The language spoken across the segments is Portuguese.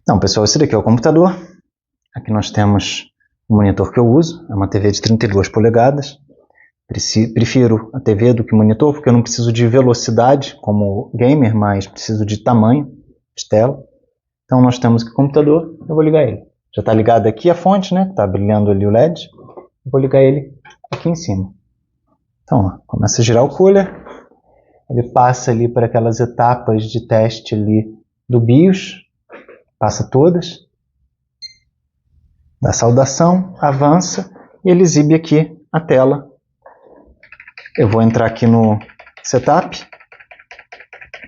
Então, pessoal, esse daqui é o computador. Aqui nós temos o monitor que eu uso, é uma TV de 32 polegadas. Prefiro a TV do que o monitor, porque eu não preciso de velocidade como gamer, mas preciso de tamanho de tela. Então nós temos aqui o computador, eu vou ligar ele. Já está ligado aqui a fonte, né? Está brilhando ali o LED. Eu vou ligar ele aqui em cima. Então, ó, começa a girar o cooler. Ele passa ali por aquelas etapas de teste ali do BIOS. Passa todas. Dá saudação, avança e ele exibe aqui a tela. Eu vou entrar aqui no Setup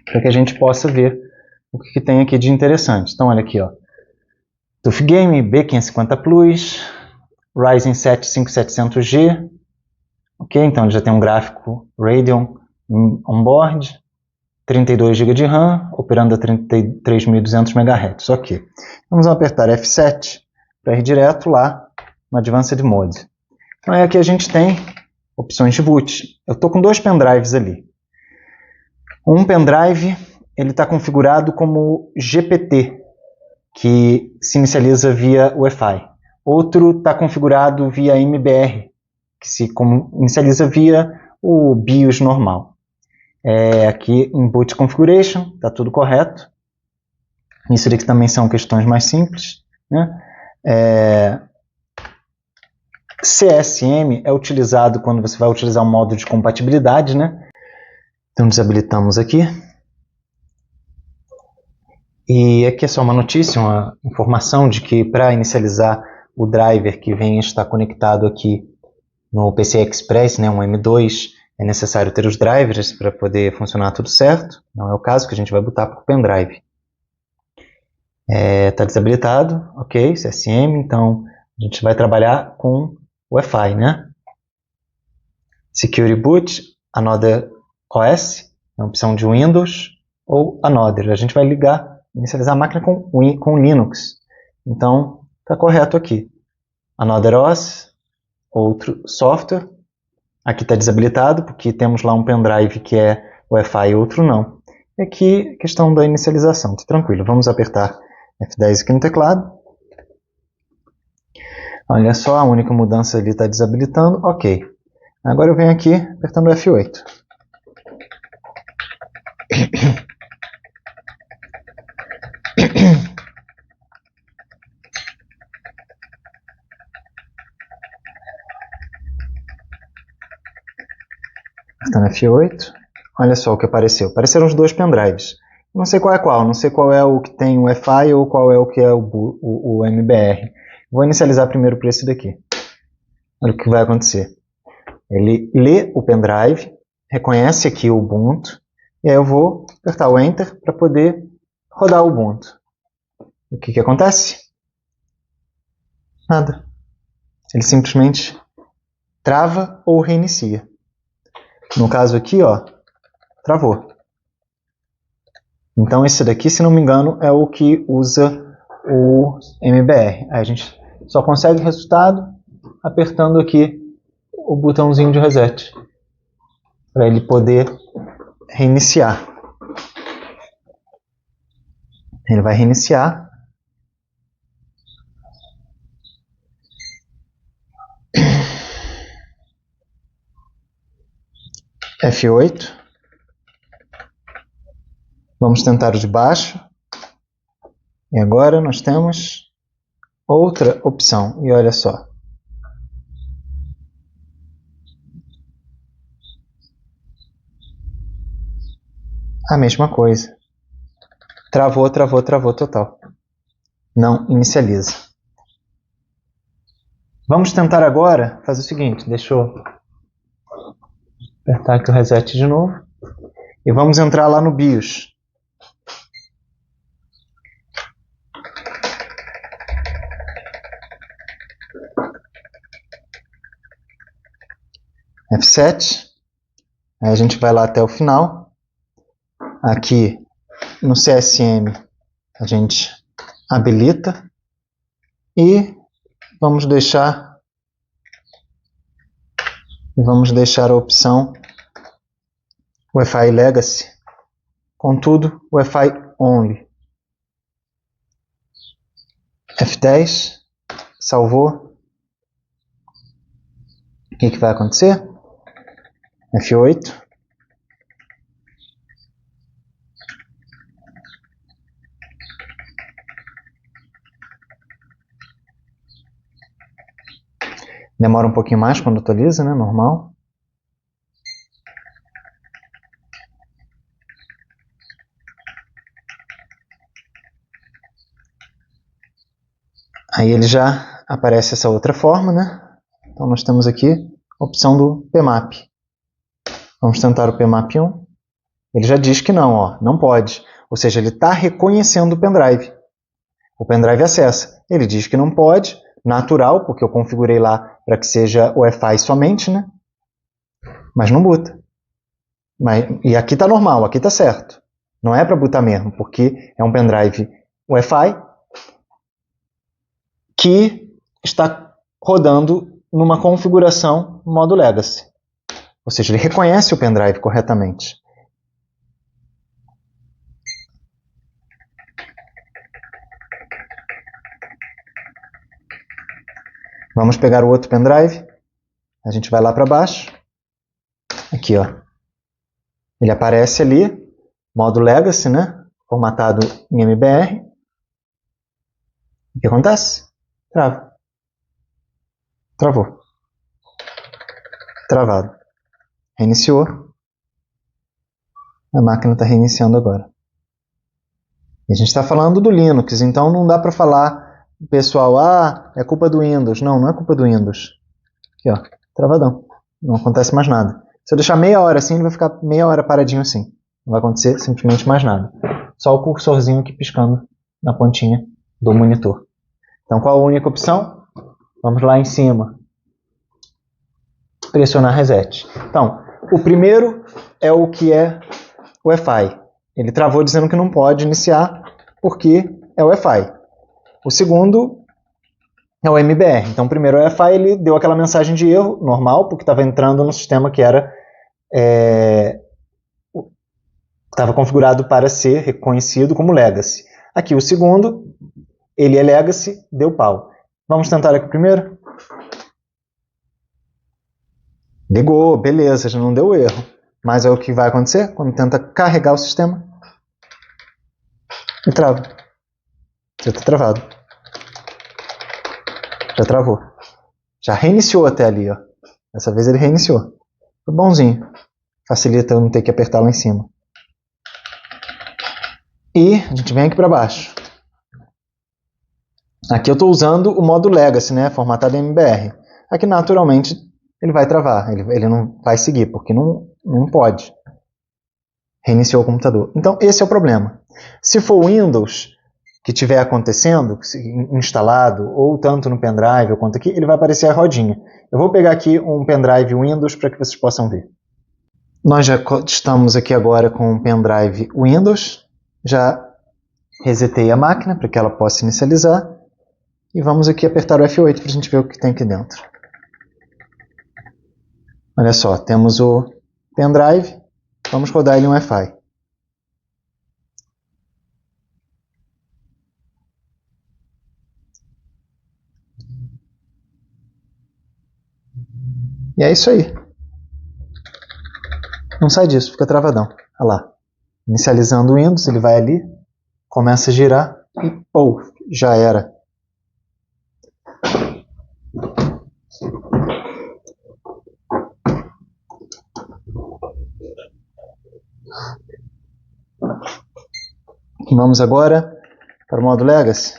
para que a gente possa ver o que tem aqui de interessante. Então, olha aqui, ó. TUF Game B550 Plus, Ryzen 7 5700G. Ok, então ele já tem um gráfico Radeon on-board, 32 GB de RAM, operando a 33.200 MHz. Ok. Vamos apertar F7 para ir direto lá no Advanced Mode. Então, aqui a gente tem opções de boot. Eu estou com dois pendrives ali. Um pendrive está configurado como GPT, que se inicializa via Wi-Fi. Outro está configurado via MBR, que se inicializa via o BIOS normal. Aqui em Boot Configuration, está tudo correto. Isso daqui também são questões mais simples, né? CSM é utilizado quando você vai utilizar um modo de compatibilidade, né? Então desabilitamos aqui. E aqui é só uma notícia, uma informação de que para inicializar o driver que vem estar conectado aqui no PCI Express, né, um M2, é necessário ter os drivers para poder funcionar tudo certo. Não é o caso, que a gente vai botar para o pendrive. Está desabilitado, ok, CSM, então a gente vai trabalhar com Wi-Fi, né? Security Boot, Another OS, é uma opção de Windows, ou Another. A gente vai inicializar a máquina com Linux. Então, está correto aqui. Another OS, outro software. Aqui está desabilitado, porque temos lá um pendrive que é Wi-Fi e outro não. E aqui, questão da inicialização. Tá tranquilo, vamos apertar F10 aqui no teclado. Olha só, a única mudança ali está desabilitando. Ok. Agora eu venho aqui apertando F8. Apertando F8. Olha só o que apareceu. Apareceram os dois pendrives. Não sei qual é qual. Não sei qual é o que tem o Wi-Fi ou qual é o que é o MBR. Vou inicializar primeiro por esse daqui. Olha o que vai acontecer. Ele lê o pendrive, reconhece aqui o Ubuntu, e aí eu vou apertar o Enter para poder rodar o Ubuntu. O que acontece? Nada. Ele simplesmente trava ou reinicia. No caso aqui, ó, travou. Então esse daqui, se não me engano, é o que usa o MBR. Aí a gente só consegue resultado apertando aqui o botãozinho de reset para ele poder reiniciar. Ele vai reiniciar. F8. Vamos tentar o de baixo. E agora nós temos outra opção. E olha só. A mesma coisa. Travou total. Não inicializa. Vamos tentar agora fazer o seguinte. Deixa eu apertar aqui o reset de novo. E vamos entrar lá no BIOS. F7. Aí a gente vai lá até o final. Aqui no CSM a gente habilita. E vamos deixar a opção Wi-Fi Legacy, contudo Wi-Fi Only. F10, salvou. O que vai acontecer? F8. Demora um pouquinho mais quando atualiza, né? Normal. Aí ele já aparece essa outra forma, né? Então nós temos aqui a opção do PMAP. Vamos tentar o PMAP 1. Ele já diz que não, ó, não pode. Ou seja, ele está reconhecendo o pendrive. O pendrive acessa. Ele diz que não pode, natural, porque eu configurei lá para que seja Wi-Fi somente, né? Mas não boota. E aqui está normal, aqui está certo. Não é para botar mesmo, porque é um pendrive Wi-Fi que está rodando numa configuração modo Legacy. Ou seja, ele reconhece o pendrive corretamente. Vamos pegar o outro pendrive. A gente vai lá para baixo. Aqui, ó. Ele aparece ali, modo Legacy, né? Formatado em MBR. O que acontece? Trava. Travou. Travado. Reiniciou. A máquina está reiniciando agora. E a gente está falando do Linux, então não dá para falar, pessoal, é culpa do Windows. Não, não é culpa do Windows. Aqui, ó, travadão. Não acontece mais nada. Se eu deixar meia hora assim, ele vai ficar meia hora paradinho assim. Não vai acontecer simplesmente mais nada. Só o cursorzinho aqui piscando na pontinha do monitor. Então, qual a única opção? Vamos lá em cima. Pressionar Reset. Então, o primeiro é o que é o Wi-Fi. Ele travou dizendo que não pode iniciar porque é o Wi-Fi. O segundo é o MBR. Então, primeiro o Wi-Fi, ele deu aquela mensagem de erro normal, porque estava entrando no sistema que era estava configurado para ser reconhecido como Legacy. Aqui o segundo, ele é Legacy, deu pau. Vamos tentar aqui primeiro? Ligou, beleza, já não deu erro. Mas é o que vai acontecer quando tenta carregar o sistema. E trava. Já está travado. Já travou. Já reiniciou até ali, ó. Dessa vez ele reiniciou. Foi bonzinho. Facilita eu não ter que apertar lá em cima. E a gente vem aqui para baixo. Aqui eu estou usando o modo Legacy, né? Formatado em MBR. Aqui naturalmente ele vai travar. Ele não vai seguir, porque não pode. Reiniciou o computador. Então esse é o problema. Se for Windows que estiver acontecendo, instalado, ou tanto no pendrive, ou quanto aqui, ele vai aparecer a rodinha. Eu vou pegar aqui um pendrive Windows para que vocês possam ver. Nós já estamos aqui agora com um pendrive Windows. Já resetei a máquina para que ela possa inicializar. E vamos aqui apertar o F8 para a gente ver o que tem aqui dentro. Olha só, temos o pendrive. Vamos rodar ele em Wi-Fi. E é isso aí. Não sai disso, fica travadão. Olha lá. Inicializando o Windows, ele vai ali, começa a girar e já era. Vamos agora para o modo Legacy.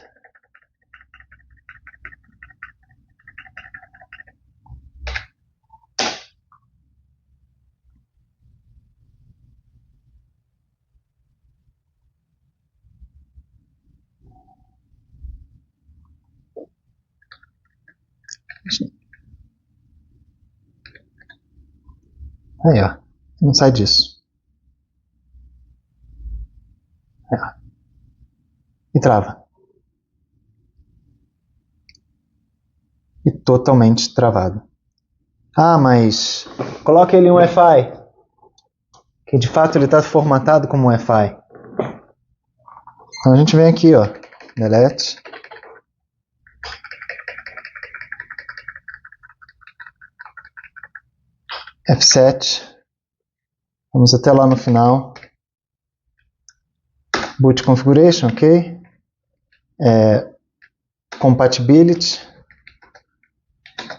Aí, ó. Não sai disso. Aí, ó. E trava. E totalmente travado. Ah, mas coloca ele em Wi-Fi. Que de fato ele está formatado como Wi-Fi. Então a gente vem aqui, ó. Delete. F7, vamos até lá no final, boot configuration, ok, compatibility,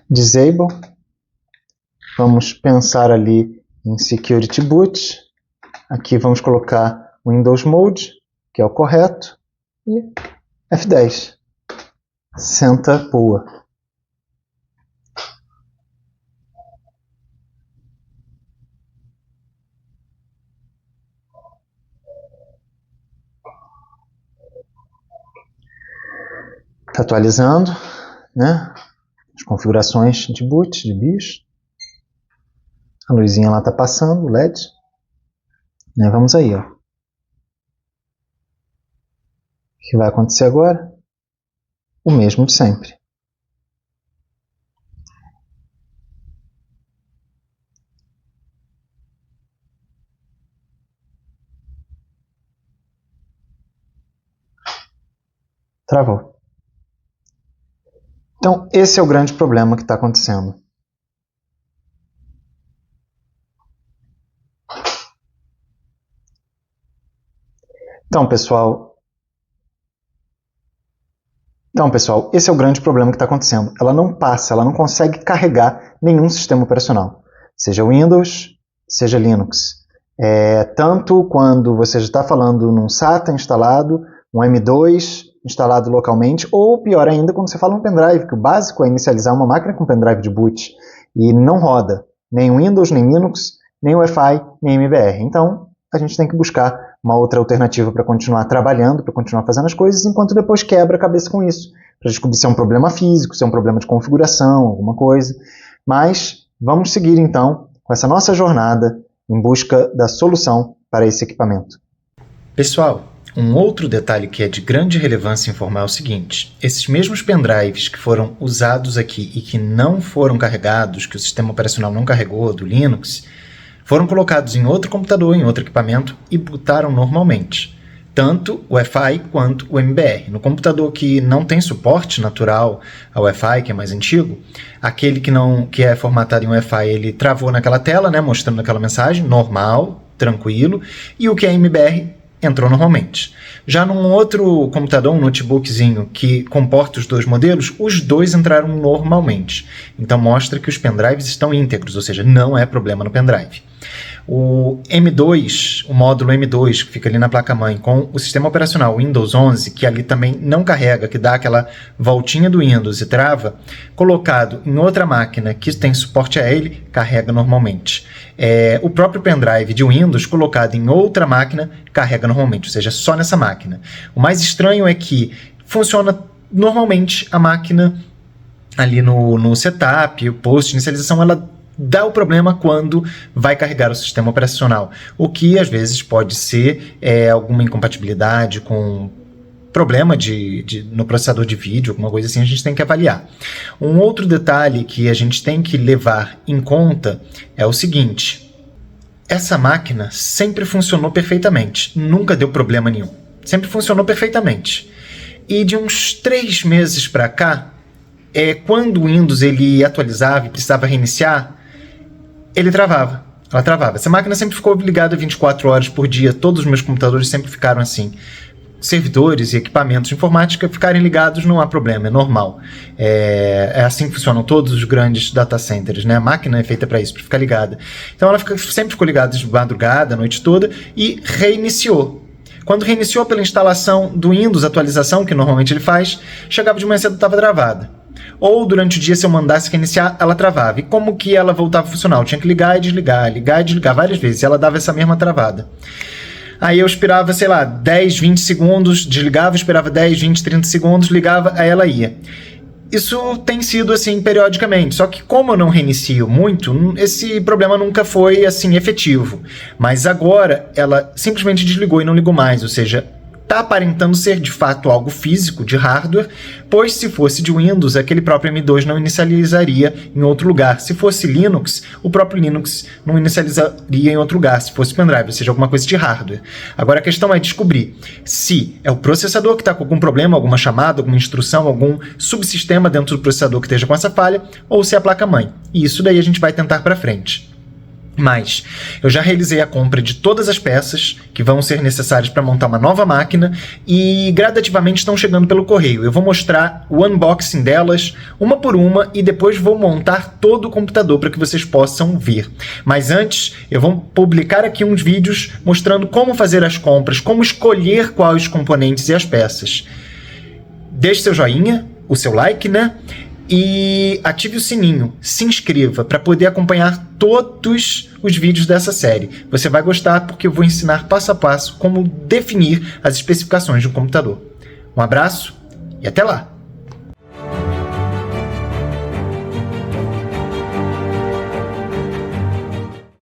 disable, vamos pensar ali em security boot, aqui vamos colocar Windows Mode, que é o correto, e F10, senta pua. Está atualizando, né? As configurações de boot, de BIOS. A luzinha lá está passando, o LED. Né? Vamos aí, ó. O que vai acontecer agora? O mesmo de sempre. Travou. Então, esse é o grande problema que está acontecendo. Então, pessoal, esse é o grande problema que está acontecendo. Ela não passa, ela não consegue carregar nenhum sistema operacional. Seja Windows, seja Linux. Tanto quando você já está falando num SATA instalado, um M2 instalado localmente, ou pior ainda, quando você fala um pendrive, que o básico é inicializar uma máquina com pendrive de boot, e não roda nem Windows, nem Linux, nem Wi-Fi, nem MBR. Então, a gente tem que buscar uma outra alternativa para continuar trabalhando, para continuar fazendo as coisas, enquanto depois quebra a cabeça com isso, para descobrir se é um problema físico, se é um problema de configuração, alguma coisa. Mas vamos seguir, então, com essa nossa jornada em busca da solução para esse equipamento. Pessoal, um outro detalhe que é de grande relevância informar é o seguinte: esses mesmos pendrives que foram usados aqui e que não foram carregados, que o sistema operacional não carregou do Linux, foram colocados em outro computador, em outro equipamento e bootaram normalmente. Tanto o Wi-Fi quanto o MBR. No computador que não tem suporte natural ao Wi-Fi, que é mais antigo, aquele que é formatado em Wi-Fi, ele travou naquela tela, né, mostrando aquela mensagem, normal, tranquilo, e o que é MBR entrou normalmente. Já num outro computador, um notebookzinho que comporta os dois modelos, os dois entraram normalmente. Então mostra que os pendrives estão íntegros, ou seja, não é problema no pendrive. O M2, o módulo M2, que fica ali na placa-mãe, com o sistema operacional Windows 11, que ali também não carrega, que dá aquela voltinha do Windows e trava, colocado em outra máquina que tem suporte a ele, carrega normalmente. O próprio pendrive de Windows, colocado em outra máquina, carrega normalmente, ou seja, só nessa máquina. O mais estranho é que funciona normalmente a máquina ali no setup, o post-inicialização, ela dá o problema quando vai carregar o sistema operacional, o que às vezes pode ser alguma incompatibilidade com problema no processador de vídeo, alguma coisa assim, a gente tem que avaliar. Um outro detalhe que a gente tem que levar em conta é o seguinte: essa máquina sempre funcionou perfeitamente, nunca deu problema nenhum, sempre funcionou perfeitamente. E de uns 3 meses para cá, quando o Windows ele atualizava e precisava reiniciar, ela travava. Essa máquina sempre ficou ligada 24 horas por dia, todos os meus computadores sempre ficaram assim. Servidores e equipamentos de informática ficarem ligados não há problema, é normal. É assim que funcionam todos os grandes data centers, né? A máquina é feita para isso, para ficar ligada. Então ela sempre ficou ligada de madrugada, a noite toda, e reiniciou. Quando reiniciou pela instalação do Windows, atualização, que normalmente ele faz, chegava de manhã cedo e estava travada. Ou durante o dia, se eu mandasse reiniciar, ela travava. E como que ela voltava a funcionar? Eu tinha que ligar e desligar várias vezes, e ela dava essa mesma travada. Aí eu esperava, 10, 20 segundos, desligava, esperava 10, 20, 30 segundos, ligava, aí ela ia. Isso tem sido assim periodicamente, só que como eu não reinicio muito, esse problema nunca foi assim efetivo. Mas agora ela simplesmente desligou e não ligou mais, ou seja, está aparentando ser de fato algo físico, de hardware, pois se fosse de Windows, aquele próprio M2 não inicializaria em outro lugar. Se fosse Linux, o próprio Linux não inicializaria em outro lugar, se fosse pendrive, ou seja, alguma coisa de hardware. Agora a questão é descobrir se é o processador que está com algum problema, alguma chamada, alguma instrução, algum subsistema dentro do processador que esteja com essa falha, ou se é a placa-mãe. E isso daí a gente vai tentar para frente. Mas eu já realizei a compra de todas as peças que vão ser necessárias para montar uma nova máquina e gradativamente estão chegando pelo correio. Eu vou mostrar o unboxing delas uma por uma e depois vou montar todo o computador para que vocês possam ver. Mas antes eu vou publicar aqui uns vídeos mostrando como fazer as compras, como escolher quais componentes e as peças. Deixe seu joinha, o seu like, né? E ative o sininho, se inscreva para poder acompanhar todos os vídeos dessa série. Você vai gostar porque eu vou ensinar passo a passo como definir as especificações de um computador. Um abraço e até lá!